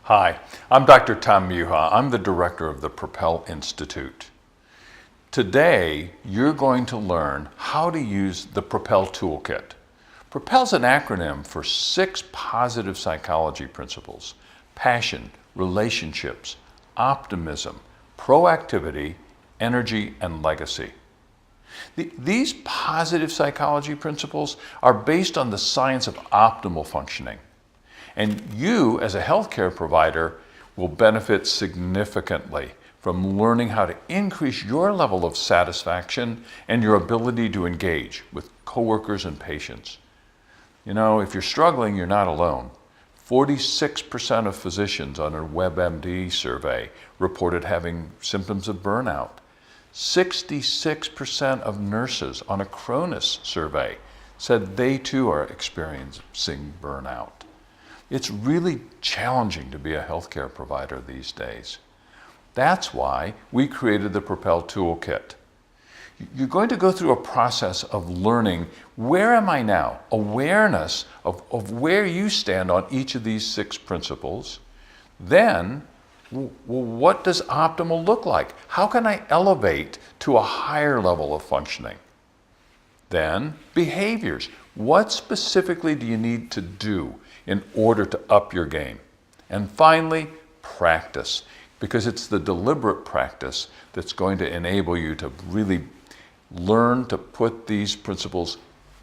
Hi, I'm Dr. Tom Muha. I'm the director of the PROPEL Institute. Today, you're going to learn how to use the PROPEL Toolkit. PROPEL is an acronym for 6 positive psychology principles: passion, relationships, optimism, proactivity, energy, and legacy. These positive psychology principles are based on the science of optimal functioning. And you, as a healthcare provider, will benefit significantly from learning how to increase your level of satisfaction and your ability to engage with coworkers and patients. You know, if you're struggling, you're not alone. 46% of physicians on a WebMD survey reported having symptoms of burnout. 66% of nurses on a Cronus survey said they too are experiencing burnout. It's really challenging to be a healthcare provider these days. That's why we created the PROPEL Toolkit. You're going to go through a process of learning, where am I now? Awareness of where you stand on each of these 6 principles. Then, what does optimal look like? How can I elevate to a higher level of functioning? Then, behaviors. What specifically do you need to do in order to up your game? And finally, practice, because it's the deliberate practice that's going to enable you to really learn to put these principles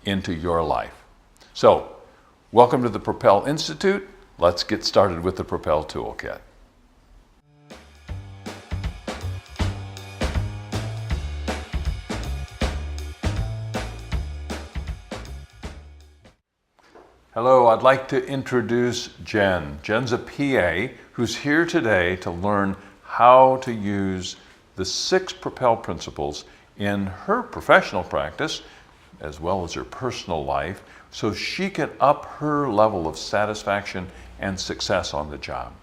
into your life. So, welcome to the PROPEL Institute. Let's get started with the PROPEL Toolkit. Hello, I'd like to introduce Jen. Jen's a PA who's here today to learn how to use the 6 PROPEL principles in her professional practice as well as her personal life so she can up her level of satisfaction and success on the job.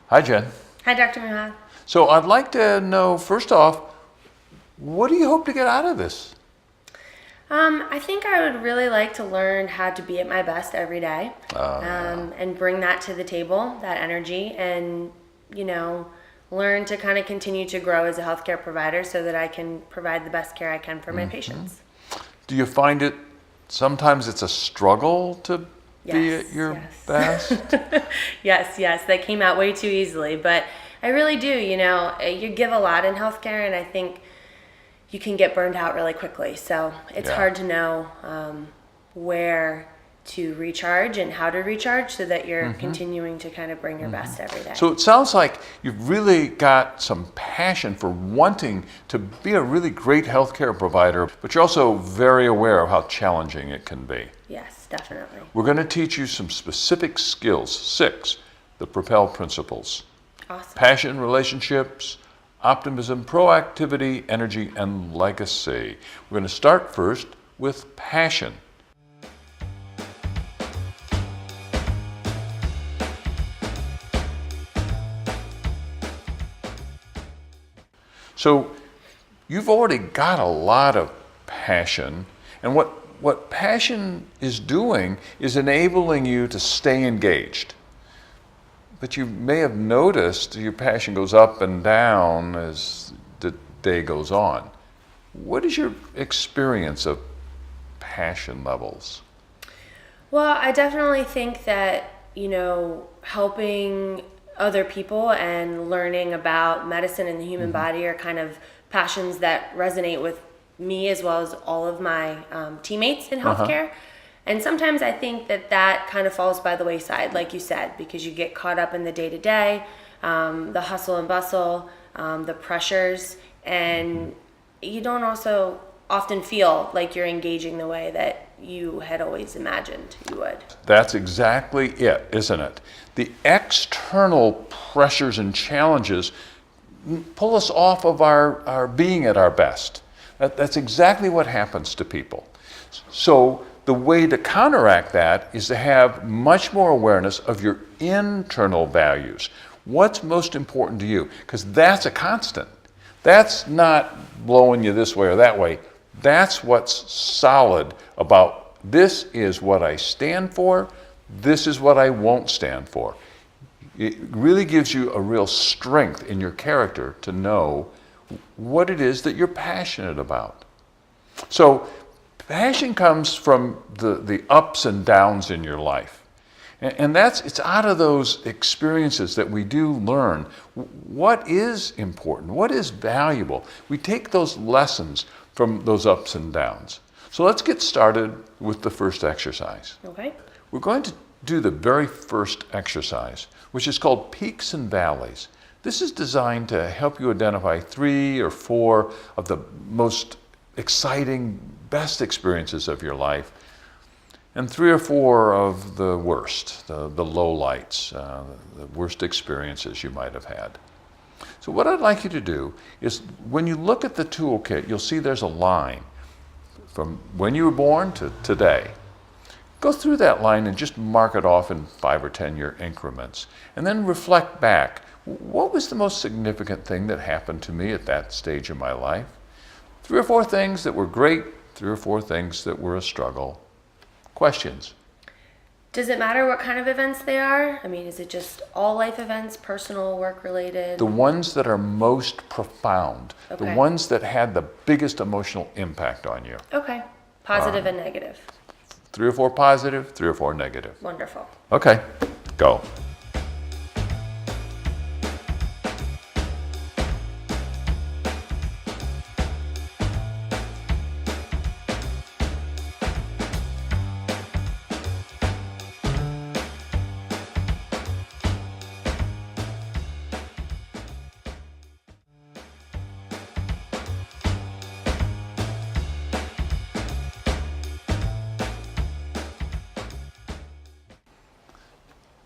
Hi, Jen. Hi, Dr. Muha. So I'd like to know, first off, what do you hope to get out of this? I think I would really like to learn how to be at my best every day, and bring that to the table, that energy, and, learn to kind of continue to grow as a healthcare provider so that I can provide the best care I can for my patients. Do you find it, sometimes it's a struggle to be at your best? Yes, that came out way too easily, but I really do, you give a lot in healthcare, and I think you can get burned out really quickly. So it's hard to know where to recharge and how to recharge so that you're continuing to kind of bring your best every day. So it sounds like you've really got some passion for wanting to be a really great healthcare provider, but you're also very aware of how challenging it can be. Yes, definitely. We're going to teach you some specific skills, 6, the PROPEL principles. Awesome. Passion, relationships, optimism, proactivity, energy, and legacy. We're going to start first with passion. So you've already got a lot of passion, and what passion is doing is enabling you to stay engaged. But you may have noticed your passion goes up and down as the day goes on. What is your experience of passion levels? Well, I definitely think that, helping other people and learning about medicine and the human body are kind of passions that resonate with me as well as all of my teammates in healthcare. And sometimes I think that kind of falls by the wayside, like you said, because you get caught up in the day-to-day, the hustle and bustle, the pressures, and you don't also often feel like you're engaging the way that you had always imagined you would. That's exactly it, isn't it? The external pressures and challenges pull us off of our being at our best. That's exactly what happens to people. So the way to counteract that is to have much more awareness of your internal values. What's most important to you? Because that's a constant. That's not blowing you this way or that way. That's what's solid about this is what I stand for, this is what I won't stand for. It really gives you a real strength in your character to know what it is that you're passionate about. So passion comes from the ups and downs in your life. And it's out of those experiences that we do learn what is important, what is valuable. We take those lessons from those ups and downs. So let's get started with the first exercise. Okay. We're going to do the very first exercise, which is called peaks and valleys. This is designed to help you identify 3 or 4 of the most exciting, best experiences of your life, and 3 or 4 of the worst, the lowlights, the worst experiences you might have had. So what I'd like you to do is, when you look at the toolkit, you'll see there's a line from when you were born to today. Go through that line and just mark it off in 5 or 10 year increments, and then reflect back. What was the most significant thing that happened to me at that stage of my life? 3 or 4 things that were great, 3 or 4 things that were a struggle. Questions? Does it matter what kind of events they are? I mean, is it just all life events, personal, work related? The ones that are most profound, the Okay. ones that had the biggest emotional impact on you. Okay. Positive and negative. 3 or 4 positive, 3 or 4 negative. Wonderful. Okay, go.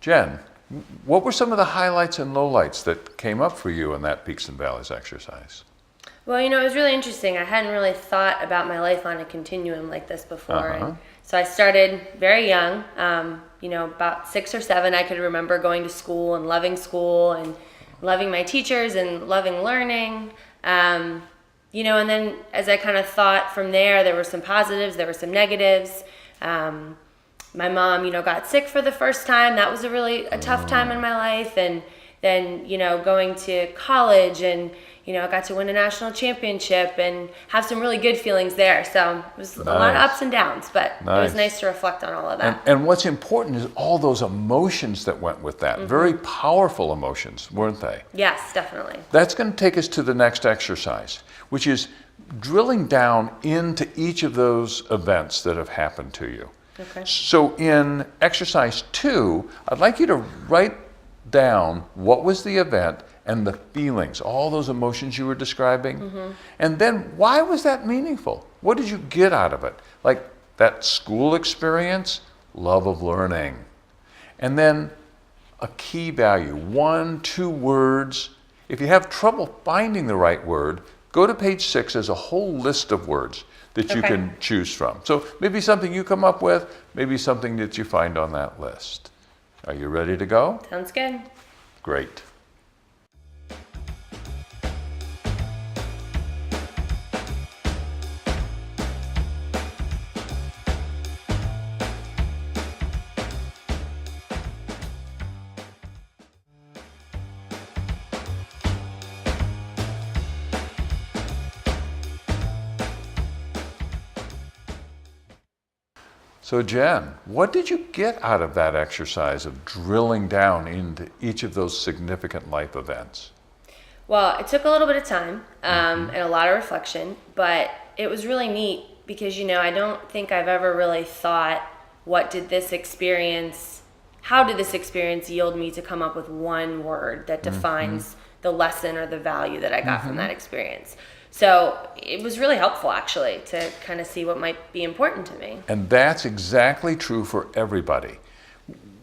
Jen, what were some of the highlights and lowlights that came up for you in that peaks and valleys exercise? Well, it was really interesting. I hadn't really thought about my life on a continuum like this before. And so I started very young, about 6 or 7. I could remember going to school and loving loving my teachers and loving learning. And then as I kind of thought from there were some positives, there were some negatives. My mom, got sick for the first time. That was a tough time in my life. And then, going to college and, I got to win a national championship and have some really good feelings there. So it was a lot of ups and downs, but it was nice to reflect on all of that. And what's important is all those emotions that went with that. Very powerful emotions, weren't they? Yes, definitely. That's going to take us to the next exercise, which is drilling down into each of those events that have happened to you. Okay. So in exercise 2, I'd like you to write down what was the event and the feelings, all those emotions you were describing. And then why was that meaningful? What did you get out of it? Like that school experience, love of learning. And then a key value, 1, 2 words. If you have trouble finding the right word, go to page 6. There's a whole list of words that you can choose from. So maybe something you come up with, maybe something that you find on that list. Are you ready to go? Sounds good. Great. So Jen, what did you get out of that exercise of drilling down into each of those significant life events? Well, it took a little bit of time and a lot of reflection, but it was really neat because, I don't think I've ever really thought, how did this experience yield me to come up with one word that defines the lesson or the value that I got from that experience? So it was really helpful, actually, to kind of see what might be important to me. And that's exactly true for everybody.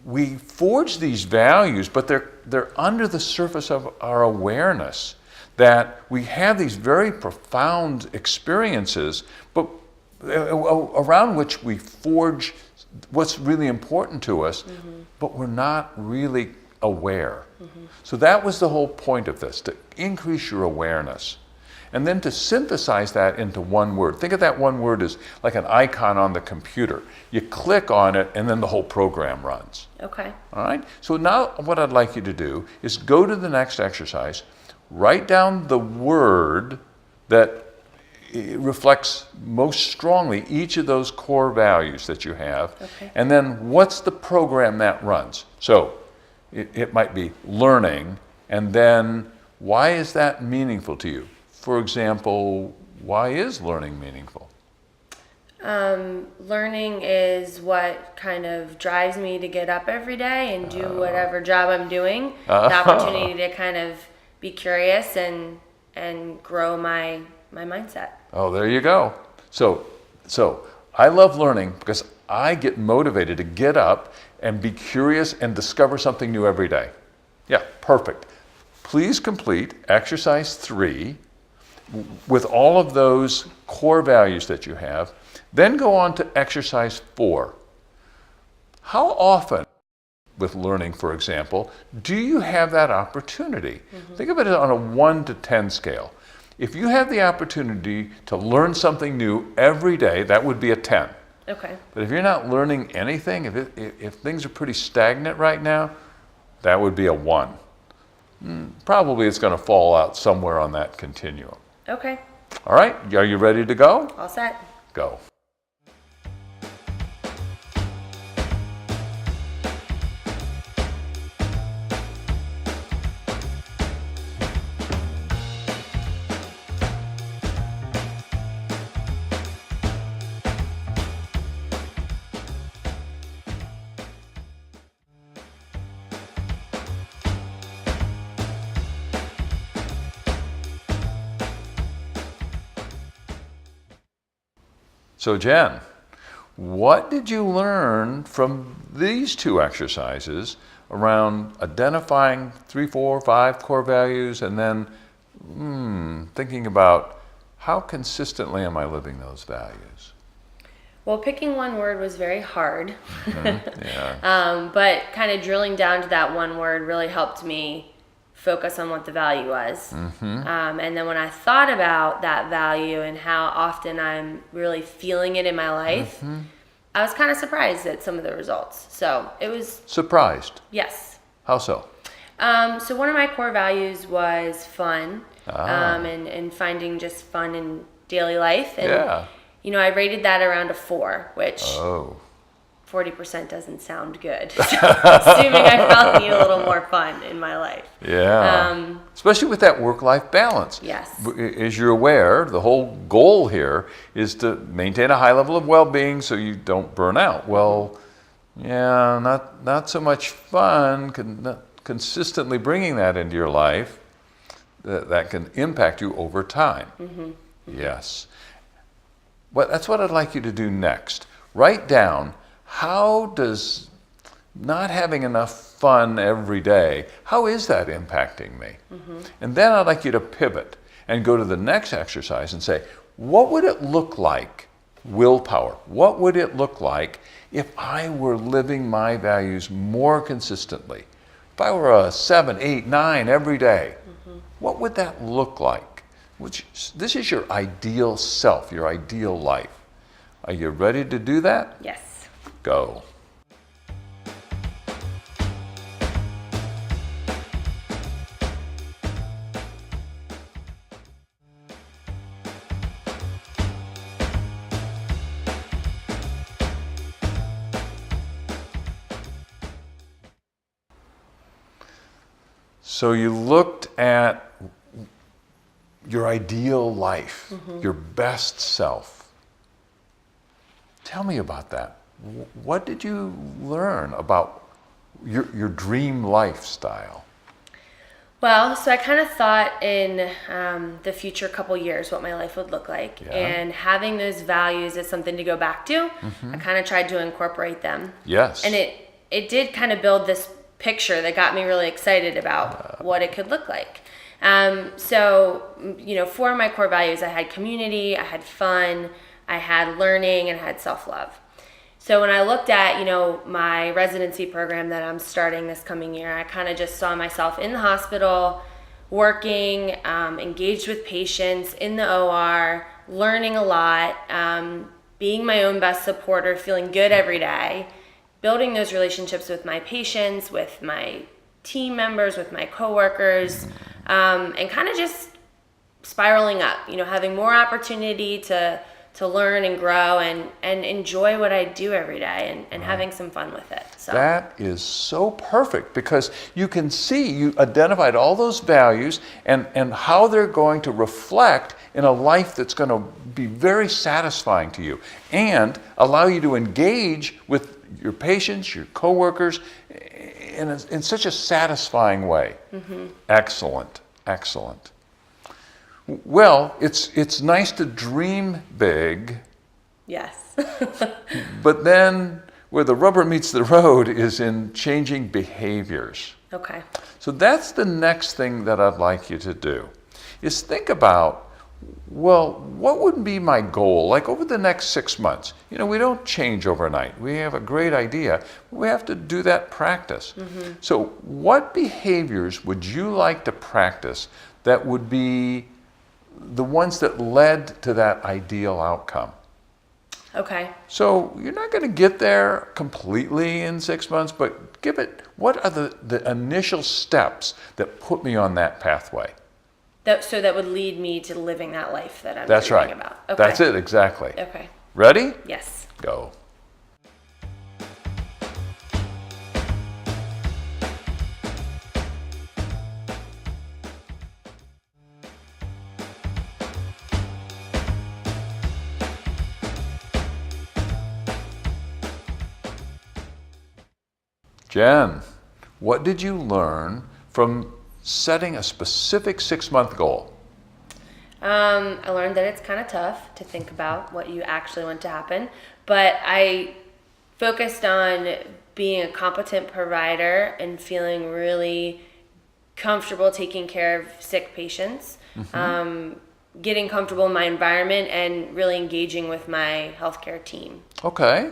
We forge these values, but they're under the surface of our awareness, that we have these very profound experiences, but around which we forge what's really important to us, but we're not really aware. So that was the whole point of this, to increase your awareness. and then to synthesize that into one word. Think of that one word as like an icon on the computer. You click on it, and then the whole program runs. Okay. All right? So now what I'd like you to do is go to the next exercise, write down the word that reflects most strongly each of those core values that you have, Okay. and then what's the program that runs. So it might be learning, and then why is that meaningful to you? For example, why is learning meaningful? Learning is what kind of drives me to get up every day and do whatever job I'm doing. The opportunity to kind of be curious and grow my mindset. Oh, there you go. So I love learning because I get motivated to get up and be curious and discover something new every day. Yeah, perfect. Please complete exercise 3 with all of those core values that you have. Then go on to exercise 4. How often, with learning, for example, do you have that opportunity? Think of it on a 1 to 10 scale. If you have the opportunity to learn something new every day, that would be a 10. Okay. But if you're not learning anything, if things are pretty stagnant right now, that would be a 1. Probably it's going to fall out somewhere on that continuum. Okay. All right, are you ready to go? All set. Go. So Jen, what did you learn from these 2 exercises around identifying 3, 4, 5 core values, and then thinking about how consistently am I living those values? Well, picking one word was very hard. Yeah. But kind of drilling down to that one word really helped me focus on what the value was. And then when I thought about that value and how often I'm really feeling it in my life, I was kind of surprised at some of the results. So it was... Surprised? Yes. How so? So one of my core values was fun, and finding just fun in daily life. And, Yeah. you know, I rated that around a 4, which... Oh. 40% doesn't sound good. So, assuming I probably need a little more fun in my life. Yeah. Especially with that work-life balance. Yes. As you're aware, the whole goal here is to maintain a high level of well-being so you don't burn out. Well, yeah, not so much fun, consistently bringing that into your life, that can impact you over time. Yes. Well, that's what I'd like you to do next. Write down, how does not having enough fun every day, how is that impacting me? And then I'd like you to pivot and go to the next exercise and say, what would it look like, willpower, what would it look like if I were living my values more consistently? If I were a 7, 8, 9 every day, what would that look like? This is your ideal self, your ideal life. Are you ready to do that? Yes. Go. So you looked at your ideal life, your best self. Tell me about that. What did you learn about your dream lifestyle? Well, so I kind of thought in the future couple years what my life would look like. Yeah. And having those values as something to go back to, I kind of tried to incorporate them. Yes. And it did kind of build this picture that got me really excited about what it could look like. So, you know, for my core values, I had community, I had fun, I had learning, and I had self-love. So when I looked at, you know, my residency program that I'm starting this coming year, I kind of just saw myself in the hospital working, engaged with patients in the OR, learning a lot, being my own best supporter, feeling good every day, building those relationships with my patients, with my team members, with my coworkers, and kind of just spiraling up, having more opportunity to learn and grow and enjoy what I do every day and having some fun with it. So that is so perfect, because you can see you identified all those values and how they're going to reflect in a life that's going to be very satisfying to you and allow you to engage with your patients, your coworkers in such a satisfying way. Excellent, excellent. Well, it's nice to dream big. Yes. But then where the rubber meets the road is in changing behaviors. Okay. So that's the next thing that I'd like you to do, is think about, well, what would be my goal? Like over the next 6 months, we don't change overnight. We have a great idea. We have to do that practice. So what behaviors would you like to practice that would be the ones that led to that ideal outcome? Okay. So you're not going to get there completely in 6 months, but give it, what are the initial steps that put me on that pathway? So that would lead me to living that life that I'm That's dreaming right. about. Okay. That's it, exactly. Okay. Ready? Yes. Go. Jen, what did you learn from setting a specific 6-month goal? I learned that it's kind of tough to think about what you actually want to happen, but I focused on being a competent provider and feeling really comfortable taking care of sick patients, getting comfortable in my environment, and really engaging with my healthcare team. Okay,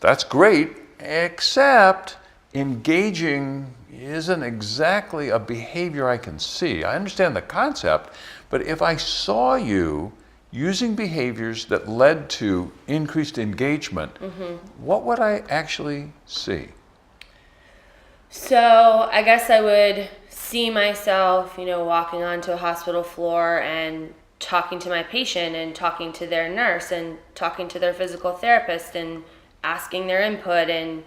that's great, except engaging isn't exactly a behavior I can see. I understand the concept, but if I saw you using behaviors that led to increased engagement, what would I actually see? So I guess I would see myself, walking onto a hospital floor and talking to my patient and talking to their nurse and talking to their physical therapist and asking their input and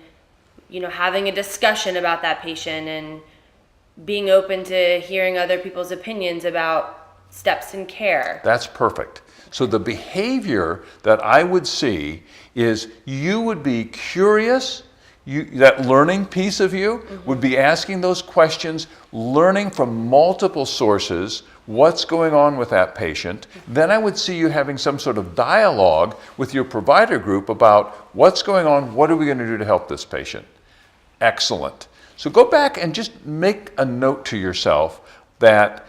having a discussion about that patient and being open to hearing other people's opinions about steps in care. That's perfect. So the behavior that I would see is you would be curious, that learning piece of you would be asking those questions, learning from multiple sources what's going on with that patient. Then I would see you having some sort of dialogue with your provider group about what's going on, what are we going to do to help this patient. Excellent. So go back and just make a note to yourself that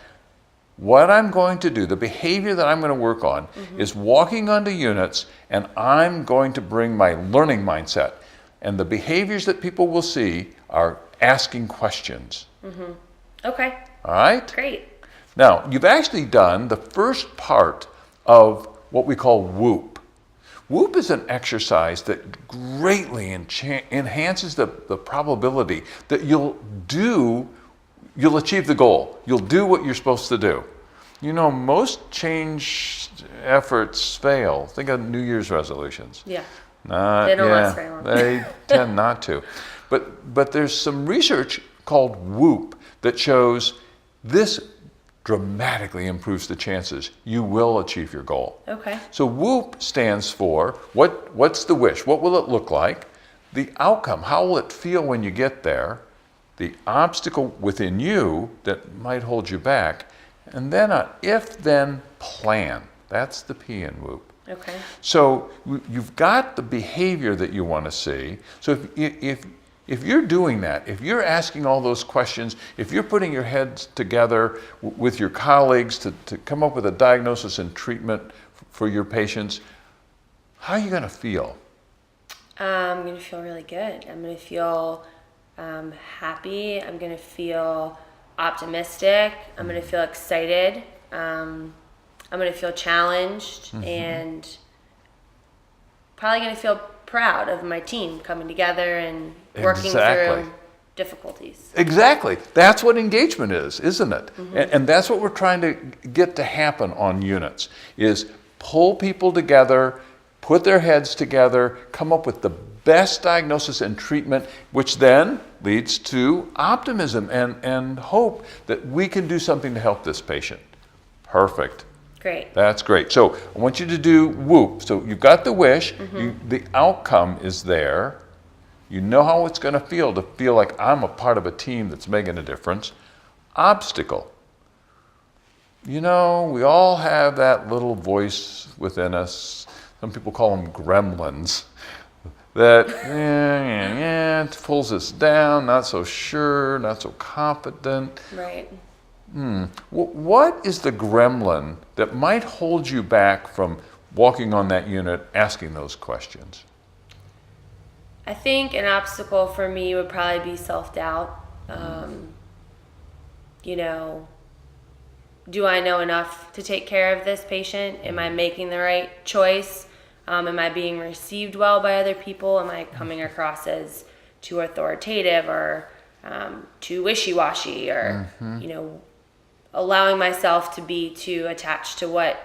what I'm going to do, the behavior that I'm going to work on, is walking onto units, and I'm going to bring my learning mindset. And the behaviors that people will see are asking questions. Okay. All right? Great. Now, you've actually done the first part of what we call WHOOP. WHOOP is an exercise that greatly enhances the probability that you'll achieve the goal. You'll do what you're supposed to do. Most change efforts fail. Think of New Year's resolutions. Yeah. They don't last very long. They tend not to. But there's some research called WHOOP that shows this dramatically improves the chances you will achieve your goal. Okay. So WHOOP stands for what's the wish? What will it look like? The outcome, how will it feel when you get there? The obstacle within you that might hold you back, and then an if-then plan. That's the P in WHOOP. Okay. So you've got the behavior that you want to see. So if you're doing that, if you're asking all those questions, if you're putting your heads together with your colleagues to come up with a diagnosis and treatment for your patients, how are you going to feel? I'm going to feel really good. I'm going to feel happy. I'm going to feel optimistic. I'm going to feel excited. I'm going to feel challenged, and probably going to feel proud of my team coming together and working Exactly. through difficulties. Exactly. That's what engagement is, isn't it? And that's what we're trying to get to happen on units, is pull people together, put their heads together, come up with the best diagnosis and treatment, which then leads to optimism and hope that we can do something to help this patient. Perfect. Great. That's great. So I want you to do WHOOP. So you've got the wish, the outcome is there. You know how it's going to feel like I'm a part of a team that's making a difference. Obstacle. You know, we all have that little voice within us. Some people call them gremlins. That, it pulls us down, not so sure, not so confident. Right. What is the gremlin that might hold you back from walking on that unit, asking those questions? I think an obstacle for me would probably be self-doubt. You know, do I know enough to take care of this patient? Am I making the right choice? Am I being received well by other people? Am I coming across as too authoritative or too wishy-washy, or, you know, allowing myself to be too attached to what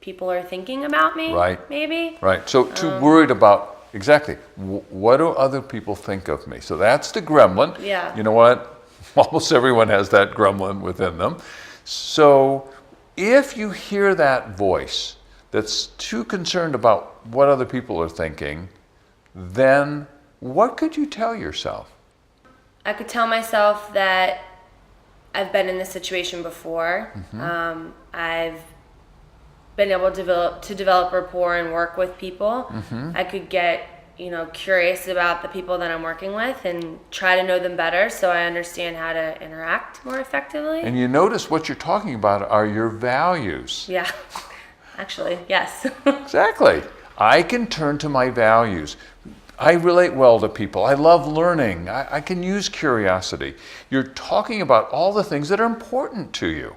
people are thinking about me? Right. Maybe? Right. So too worried about, exactly, what do other people think of me? So that's the gremlin. Yeah. You know what? Almost everyone has that gremlin within them. So if you hear that voice that's too concerned about what other people are thinking, then what could you tell yourself? I could tell myself that I've been in this situation before. I've been able to develop rapport and work with people. I could get, you know, curious about the people that I'm working with and try to know them better so I understand how to interact more effectively. And you notice what you're talking about are your values. Yeah, actually, yes. Exactly. I can turn to my values. I relate well to people. I love learning. I can use curiosity. You're talking about all the things that are important to you.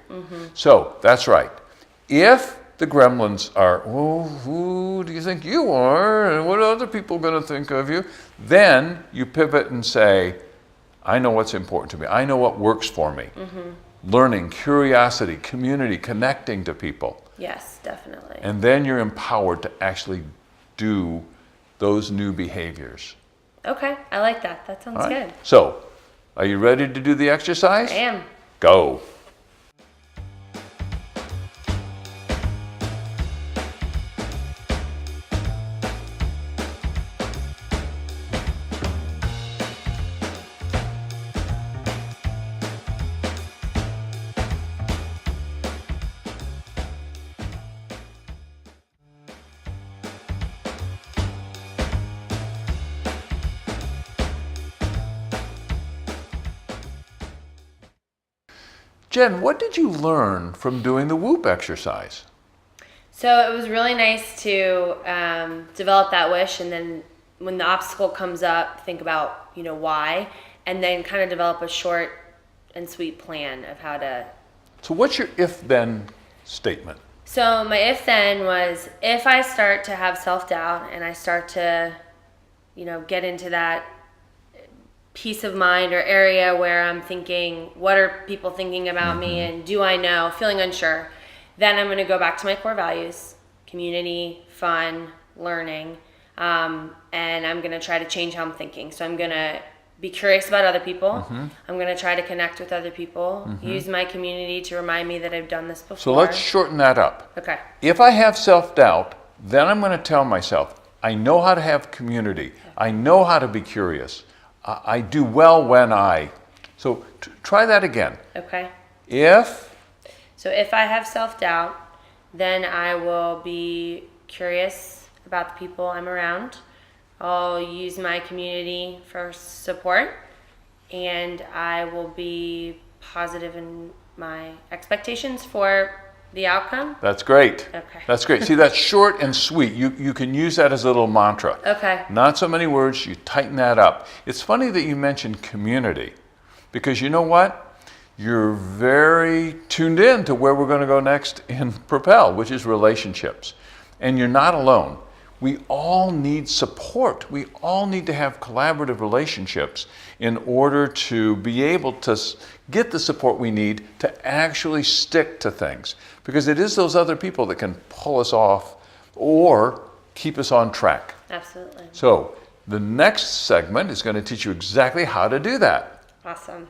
So that's right. If the gremlins are, oh, who do you think you are? And what are other people going to think of you? Then you pivot and say, I know what's important to me. I know what works for me. Learning, curiosity, community, connecting to people. Yes, definitely. And then you're empowered to actually do those new behaviors. Okay, I like that. That sounds All right? good. So, are you ready to do the exercise? I am. Go. Jen, what did you learn from doing the WHOOP exercise? So it was really nice to develop that wish, and then when the obstacle comes up, think about, you know, why, and then kind of develop a short and sweet plan of how to. So what's your if-then statement? So my if-then was, if I start to have self-doubt and I start to, you know, get into that peace of mind or area where I'm thinking, what are people thinking about me, and do I know, feeling unsure, then I'm going to go back to my core values: community, fun, learning, and I'm going to try to change how I'm thinking. So I'm going to be curious about other people. I'm going to try to connect with other people, use my community to remind me that I've done this before. So let's shorten that up. Okay. If I have self-doubt, then I'm going to tell myself, I know how to have community. I know how to be curious. I do well when I. So try that again. Okay. So if I have self-doubt, then I will be curious about the people I'm around. I'll use my community for support, and I will be positive in my expectations for the outcome. That's great. Okay. That's great. See, that's short and sweet. You can use that as a little mantra. Okay. Not so many words, you tighten that up. It's funny that you mentioned community, because you know what? you're very tuned in to where we're going to go next in Propel, which is relationships. And you're not alone. We all need support. We all need to have collaborative relationships in order to be able to get the support we need to actually stick to things. Because it is those other people that can pull us off or keep us on track. Absolutely. So the next segment is going to teach you exactly how to do that. Awesome.